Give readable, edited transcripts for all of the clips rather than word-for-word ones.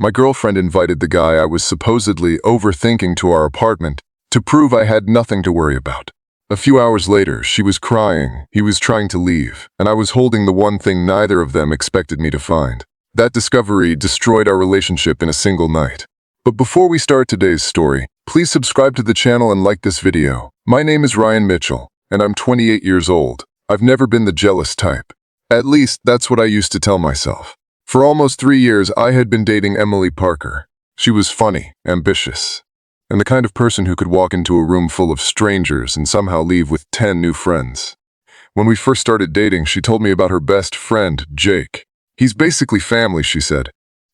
My girlfriend invited the guy I was supposedly overthinking to our apartment to prove I had nothing to worry about. A few hours later, she was crying, he was trying to leave, and I was holding the one thing neither of them expected me to find. That discovery destroyed our relationship in a single night. But before we start today's story, please subscribe to the channel and like this video. My name is Ryan Mitchell, and I'm 28 years old. I've never been the jealous type. At least, that's what I used to tell myself. For almost 3 years, I had been dating Emily Parker. She was funny, ambitious, and the kind of person who could walk into a room full of strangers and somehow leave with 10 new friends. When we first started dating, she told me about her best friend, Jake. He's basically family, she said.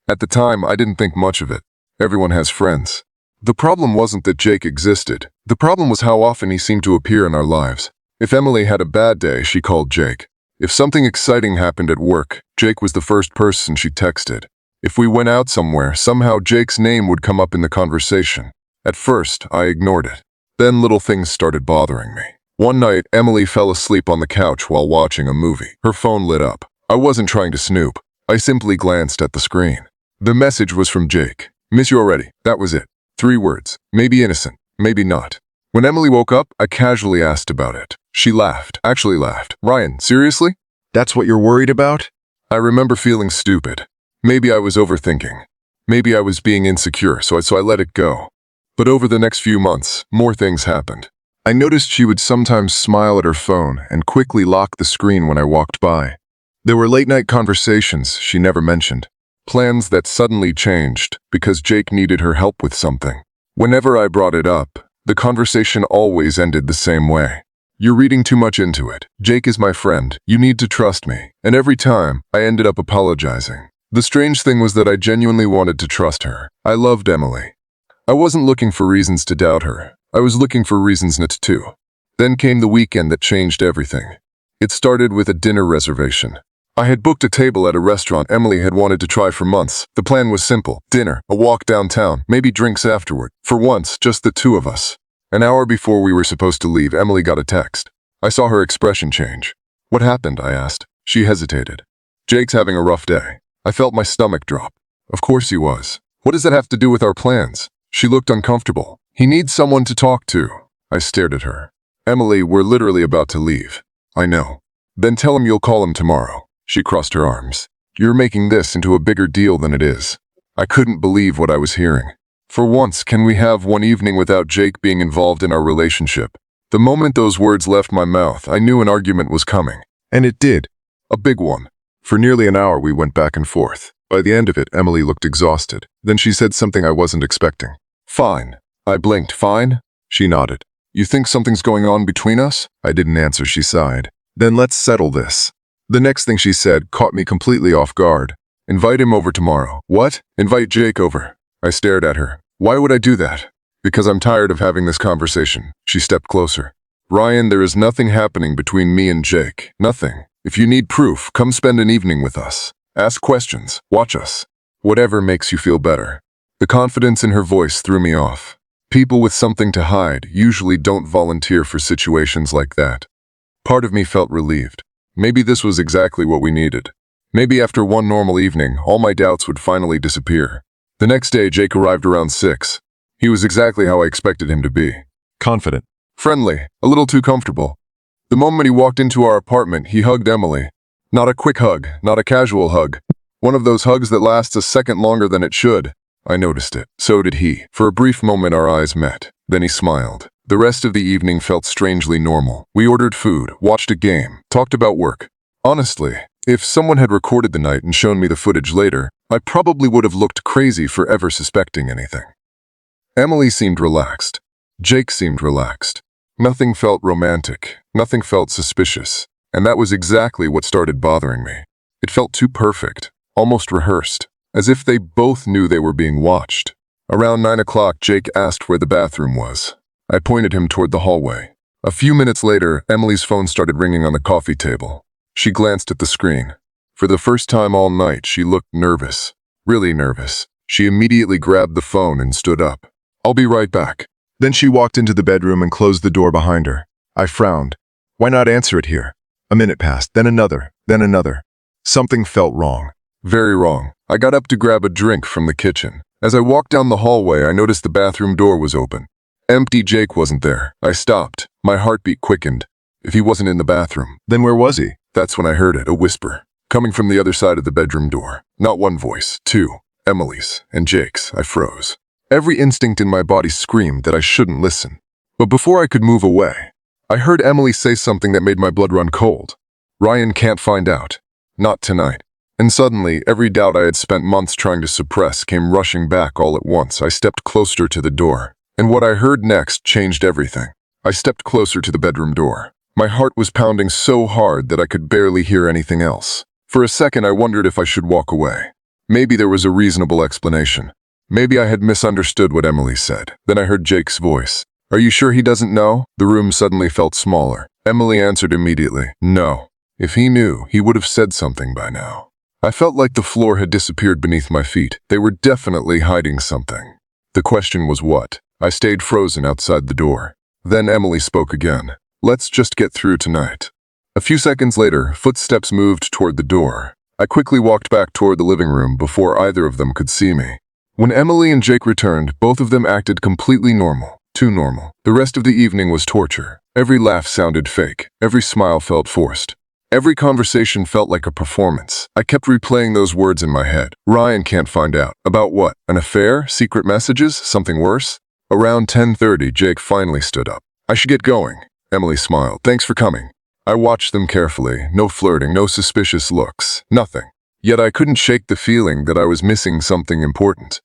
At the time, I didn't think much of it. Everyone has friends. The problem wasn't that Jake existed. The problem was how often he seemed to appear in our lives. If Emily had a bad day, she called Jake. If something exciting happened at work, Jake was the first person she texted. If we went out somewhere, somehow Jake's name would come up in the conversation. At first, I ignored it. Then little things started bothering me. One night, Emily fell asleep on the couch while watching a movie. Her phone lit up. I wasn't trying to snoop. I simply glanced at the screen. The message was from Jake. "Miss you already." That was it. 3 words. Maybe innocent, maybe not. When Emily woke up, I casually asked about it. She laughed. Actually laughed. "Ryan, seriously? That's what you're worried about?" I remember feeling stupid. Maybe I was overthinking. Maybe I was being insecure, so I let it go. But over the next few months, more things happened. I noticed she would sometimes smile at her phone and quickly lock the screen when I walked by. There were late-night conversations she never mentioned. Plans that suddenly changed because Jake needed her help with something. Whenever I brought it up, the conversation always ended the same way. "You're reading too much into it. Jake is my friend. You need to trust me." And every time, I ended up apologizing. The strange thing was that I genuinely wanted to trust her. I loved Emily. I wasn't looking for reasons to doubt her. I was looking for reasons not to. Then came the weekend that changed everything. It started with a dinner reservation. I had booked a table at a restaurant Emily had wanted to try for months. The plan was simple: dinner, a walk downtown, maybe drinks afterward. For once, just the two of us. An hour before we were supposed to leave, Emily got a text. I saw her expression change. "What happened?" I asked. She hesitated. "Jake's having a rough day." I felt my stomach drop. Of course he was. What does that have to do with our plans? She looked uncomfortable. "He needs someone to talk to." I stared at her. "Emily, we're literally about to leave." "I know." "Then tell him you'll call him tomorrow." She crossed her arms. "You're making this into a bigger deal than it is." I couldn't believe what I was hearing. "For once, can we have one evening without Jake being involved in our relationship?" The moment those words left my mouth, I knew an argument was coming. And it did. A big one. For nearly an hour, we went back and forth. By the end of it, Emily looked exhausted. Then she said something I wasn't expecting. "Fine." I blinked. "Fine?" She nodded. "You think something's going on between us?" I didn't answer. She sighed. "Then let's settle this." The next thing she said caught me completely off guard. "Invite him over tomorrow." "What?" "Invite Jake over." I stared at her. "Why would I do that?" "Because I'm tired of having this conversation." She stepped closer. "Ryan, there is nothing happening between me and Jake. Nothing. If you need proof, come spend an evening with us. Ask questions. Watch us. Whatever makes you feel better." The confidence in her voice threw me off. People with something to hide usually don't volunteer for situations like that. Part of me felt relieved. Maybe this was exactly what we needed. Maybe after one normal evening, all my doubts would finally disappear. The next day, Jake arrived around 6. He was exactly how I expected him to be. Confident. Friendly. A little too comfortable. The moment he walked into our apartment, he hugged Emily. Not a quick hug, not a casual hug. One of those hugs that lasts a second longer than it should. I noticed it. So did he. For a brief moment, our eyes met. Then he smiled. The rest of the evening felt strangely normal. We ordered food, watched a game, talked about work. Honestly, if someone had recorded the night and shown me the footage later, I probably would have looked crazy for ever suspecting anything. Emily seemed relaxed. Jake seemed relaxed. Nothing felt romantic. Nothing felt suspicious. And that was exactly what started bothering me. It felt too perfect, almost rehearsed, as if they both knew they were being watched. Around 9 o'clock, Jake asked where the bathroom was. I pointed him toward the hallway. A few minutes later, Emily's phone started ringing on the coffee table. She glanced at the screen. For the first time all night, she looked nervous. Really nervous. She immediately grabbed the phone and stood up. "I'll be right back." Then she walked into the bedroom and closed the door behind her. I frowned. Why not answer it here? A minute passed, then another, then another. Something felt wrong. Very wrong. I got up to grab a drink from the kitchen. As I walked down the hallway, I noticed the bathroom door was open. Empty. Jake wasn't there. I stopped. My heartbeat quickened. If he wasn't in the bathroom, then where was he? That's when I heard it, a whisper, coming from the other side of the bedroom door. Not one voice, two. Emily's and Jake's. I froze. Every instinct in my body screamed that I shouldn't listen. But before I could move away, I heard Emily say something that made my blood run cold. Ryan can't find out. Not tonight. And suddenly, every doubt I had spent months trying to suppress came rushing back all at once. I stepped closer to the door. And what I heard next changed everything. I stepped closer to the bedroom door. My heart was pounding so hard that I could barely hear anything else. For a second, I wondered if I should walk away. Maybe there was a reasonable explanation. Maybe I had misunderstood what Emily said. Then I heard Jake's voice. Are you sure he doesn't know? The room suddenly felt smaller. Emily answered immediately. No. If he knew, he would have said something by now. I felt like the floor had disappeared beneath my feet. They were definitely hiding something. The question was what? I stayed frozen outside the door. Then Emily spoke again. Let's just get through tonight. A few seconds later, footsteps moved toward the door. I quickly walked back toward the living room before either of them could see me. When Emily and Jake returned, both of them acted completely normal. Too normal. The rest of the evening was torture. Every laugh sounded fake. Every smile felt forced. Every conversation felt like a performance. I kept replaying those words in my head. Ryan can't find out. About what? An affair? Secret messages? Something worse? Around 10:30, Jake finally stood up. I should get going. Emily smiled. Thanks for coming. I watched them carefully. No flirting, no suspicious looks. Nothing. Yet I couldn't shake the feeling that I was missing something important.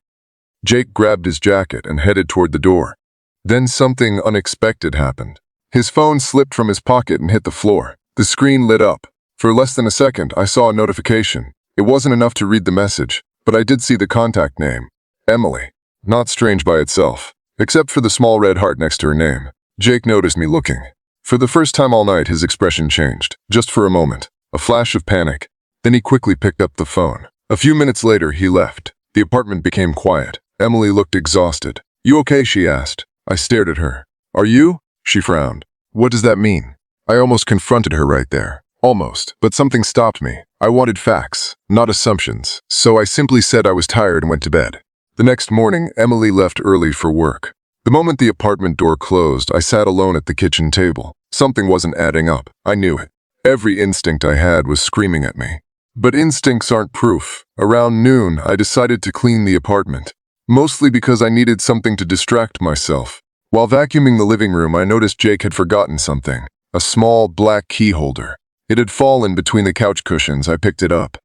Jake grabbed his jacket and headed toward the door. Then something unexpected happened. His phone slipped from his pocket and hit the floor. The screen lit up. For less than a second, I saw a notification. It wasn't enough to read the message, but I did see the contact name. Emily. Not strange by itself, except for the small red heart next to her name. Jake noticed me looking. For the first time all night, his expression changed. Just for a moment. A flash of panic. Then he quickly picked up the phone. A few minutes later, he left. The apartment became quiet. Emily looked exhausted. You okay? She asked. I stared at her. Are you? She frowned. What does that mean? I almost confronted her right there. Almost. But something stopped me. I wanted facts, not assumptions. So I simply said I was tired and went to bed. The next morning, Emily left early for work. The moment the apartment door closed, I sat alone at the kitchen table. Something wasn't adding up. I knew it. Every instinct I had was screaming at me. But instincts aren't proof. Around noon, I decided to clean the apartment. Mostly because I needed something to distract myself. While vacuuming the living room, I noticed Jake had forgotten something. A small black key holder. It had fallen between the couch cushions. I picked it up.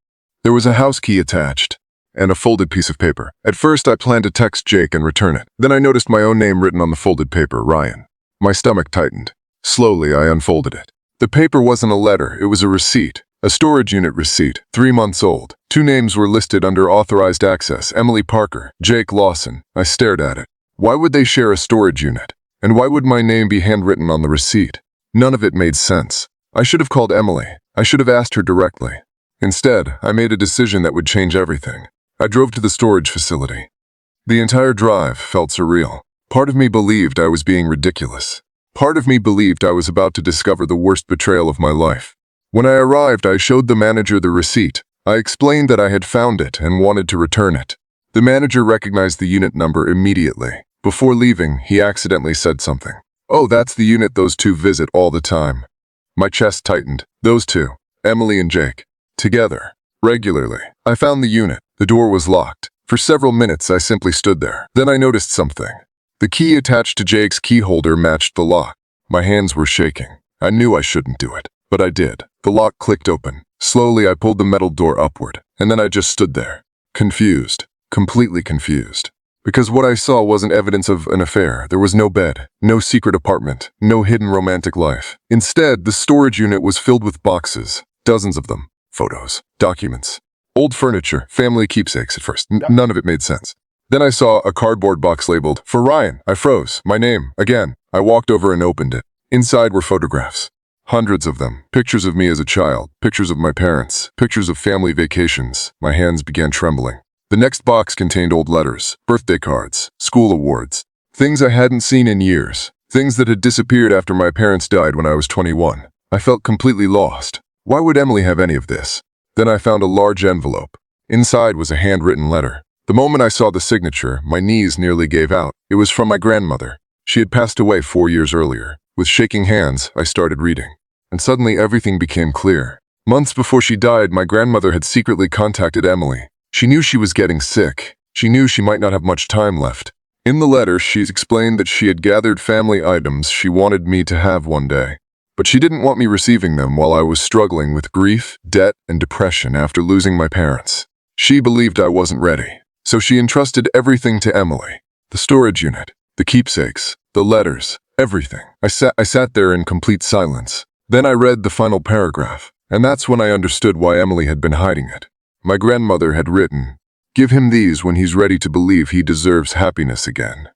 There was a house key attached. And a folded piece of paper. At first, I planned to text Jake and return it. Then I noticed my own name written on the folded paper, Ryan. My stomach tightened. Slowly, I unfolded it. The paper wasn't a letter, it was a receipt. A storage unit receipt, 3 months old. 2 names were listed under authorized access, Emily Parker, Jake Lawson. I stared at it. Why would they share a storage unit? And why would my name be handwritten on the receipt? None of it made sense. I should have called Emily. I should have asked her directly. Instead, I made a decision that would change everything. I drove to the storage facility. The entire drive felt surreal. Part of me believed I was being ridiculous. Part of me believed I was about to discover the worst betrayal of my life. When I arrived, I showed the manager the receipt. I explained that I had found it and wanted to return it. The manager recognized the unit number immediately. Before leaving, he accidentally said something. Oh, that's the unit those 2 visit all the time. My chest tightened. Those 2, Emily and Jake. Together. Regularly. I found the unit. The door was locked. For several minutes, I simply stood there. Then I noticed something. The key attached to Jake's key holder matched the lock. My hands were shaking. I knew I shouldn't do it, but I did. The lock clicked open. Slowly, I pulled the metal door upward, and then I just stood there. Confused. Completely confused. Because what I saw wasn't evidence of an affair. There was no bed, no secret apartment, no hidden romantic life. Instead, the storage unit was filled with boxes. Dozens of them. Photos. Documents. Old furniture. Family keepsakes at first. None of it made sense. Then I saw a cardboard box labeled, "For Ryan." I froze. My name. Again. I walked over and opened it. Inside were photographs. Hundreds of them. Pictures of me as a child. Pictures of my parents. Pictures of family vacations. My hands began trembling. The next box contained old letters, birthday cards, school awards. Things I hadn't seen in years. Things that had disappeared after my parents died when I was 21. I felt completely lost. Why would Emily have any of this? Then I found a large envelope. Inside was a handwritten letter. The moment I saw the signature, my knees nearly gave out. It was from my grandmother. She had passed away 4 years earlier. With shaking hands, I started reading. And suddenly everything became clear. Months before she died, my grandmother had secretly contacted Emily. She knew she was getting sick. She knew she might not have much time left. In the letter, she explained that she had gathered family items she wanted me to have one day. But she didn't want me receiving them while I was struggling with grief, debt, and depression after losing my parents. She believed I wasn't ready. So she entrusted everything to Emily. The storage unit, the keepsakes, the letters, everything. I sat there in complete silence. Then I read the final paragraph, and that's when I understood why Emily had been hiding it. My grandmother had written, "Give him these when he's ready to believe he deserves happiness again."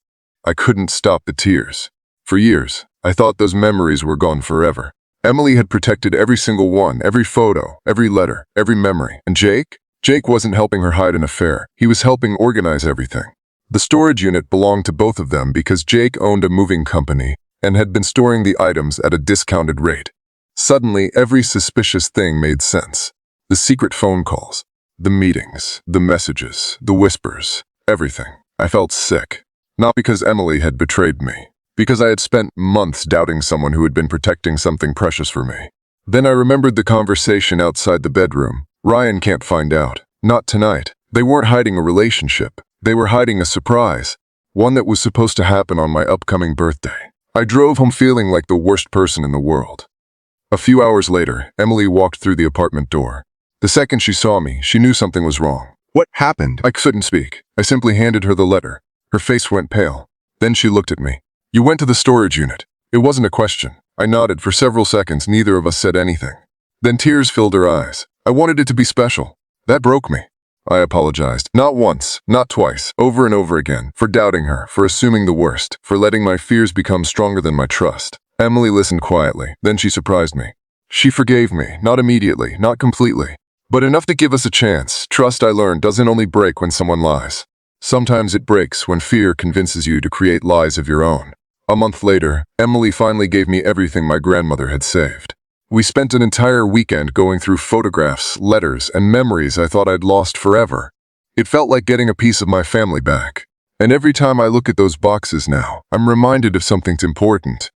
I couldn't stop the tears. For years, I thought those memories were gone forever. Emily had protected every single one, every photo, every letter, every memory. And Jake? Jake wasn't helping her hide an affair. He was helping organize everything. The storage unit belonged to both of them because Jake owned a moving company and had been storing the items at a discounted rate. Suddenly, every suspicious thing made sense. The secret phone calls, the meetings, the messages, the whispers, everything. I felt sick. Not because Emily had betrayed me, because I had spent months doubting someone who had been protecting something precious for me. Then I remembered the conversation outside the bedroom. Ryan can't find out. Not tonight. They weren't hiding a relationship. They were hiding a surprise. One that was supposed to happen on my upcoming birthday. I drove home feeling like the worst person in the world. A few hours later, Emily walked through the apartment door. The second she saw me, she knew something was wrong. What happened? I couldn't speak. I simply handed her the letter. Her face went pale. Then she looked at me. "You went to the storage unit." It wasn't a question. I nodded. For several seconds, neither of us said anything. Then tears filled her eyes. I wanted it to be special. That broke me. I apologized. Not once, not twice, over and over again, for doubting her, for assuming the worst, for letting my fears become stronger than my trust. Emily listened quietly. Then she surprised me. She forgave me, not immediately, not completely, but enough to give us a chance. Trust, I learned, doesn't only break when someone lies. Sometimes it breaks when fear convinces you to create lies of your own. A month later, Emily finally gave me everything my grandmother had saved. We spent an entire weekend going through photographs, letters, and memories I thought I'd lost forever. It felt like getting a piece of my family back. And every time I look at those boxes now, I'm reminded of something important.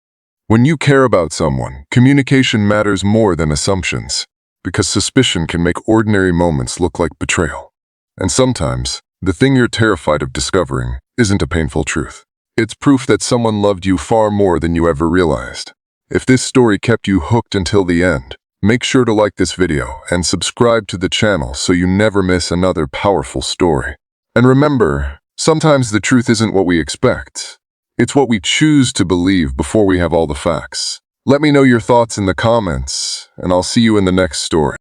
When you care about someone, communication matters more than assumptions, because suspicion can make ordinary moments look like betrayal. And sometimes, the thing you're terrified of discovering isn't a painful truth. It's proof that someone loved you far more than you ever realized. If this story kept you hooked until the end, make sure to like this video and subscribe to the channel so you never miss another powerful story. And remember, sometimes the truth isn't what we expect. It's what we choose to believe before we have all the facts. Let me know your thoughts in the comments, and I'll see you in the next story.